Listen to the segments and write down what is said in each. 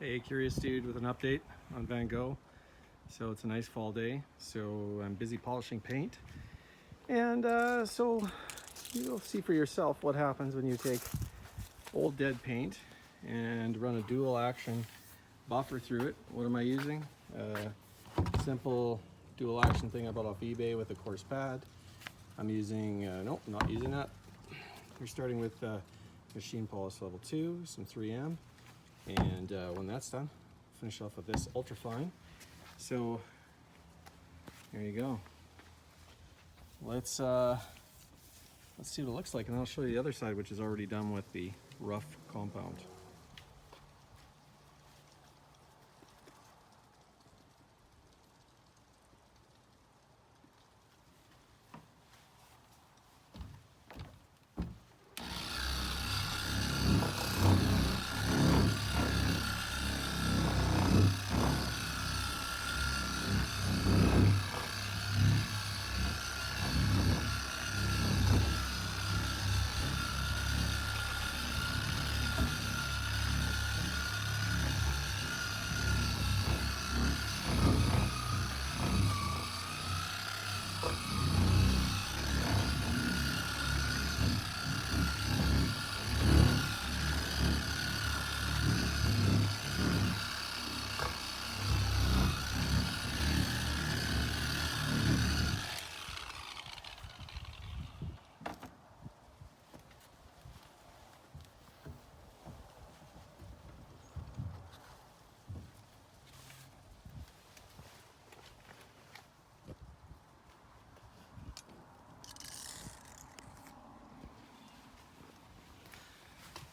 Hey, curious dude with an update on Van Gogh. So it's a nice fall day, so I'm busy polishing paint. And so you'll see for yourself what happens when you take old dead paint and run a dual action buffer through it. What am I using? Simple dual action thing I bought off eBay with a coarse pad. I'm using, nope, not using that. We're starting with machine polish level 2, some 3M. And when that's done, finish off with this ultra fine. So there you go. Let's see what it looks like, and I'll show you the other side, which is already done with the rough compound.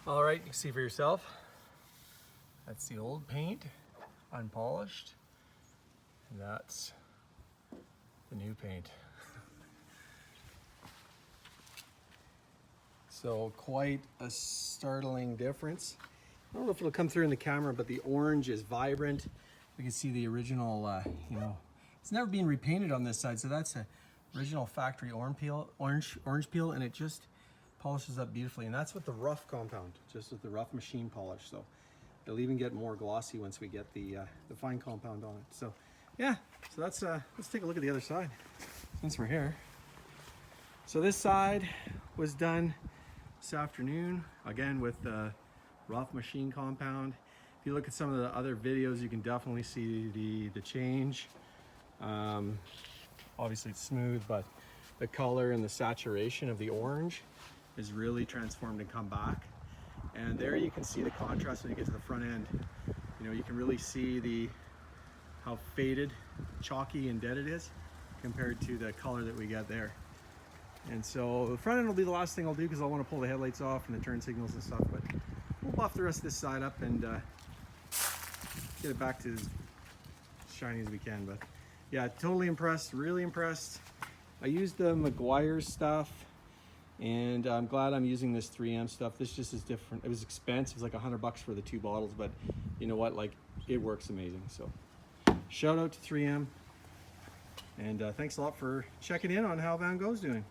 All right, you can see for yourself. That's the old paint, unpolished, and that's the new paint. So quite a startling difference. I don't know if it'll come through in the camera, but the orange is vibrant. We can see the original, it's never been repainted on this side, so that's a original factory orange peel, and it just polishes up beautifully. And that's with the rough compound, just with the rough machine polish. So it'll even get more glossy once we get the fine compound on it. So yeah, so that's let's take a look at the other side since we're here. So this side was done this afternoon, again with the rough machine compound. If you look at some of the other videos, you can definitely see the change. Obviously it's smooth, but the color and the saturation of the orange is really transformed and come back. And there you can see the contrast when you get to the front end. You know, you can really see how faded, chalky, and dead it is compared to the color that we get there. And so the front end will be the last thing I'll do because I want to pull the headlights off and the turn signals and stuff, but we'll buff the rest of this side up and get it back to as shiny as we can. But yeah, totally impressed, really impressed. I used the McGuire's stuff, and I'm glad I'm using this 3M stuff. This just is different. It was expensive. It was like $100 for the 2 bottles, but you know what? Like, it works amazing. So shout out to 3M, and thanks a lot for checking in on how Van Gogh's doing.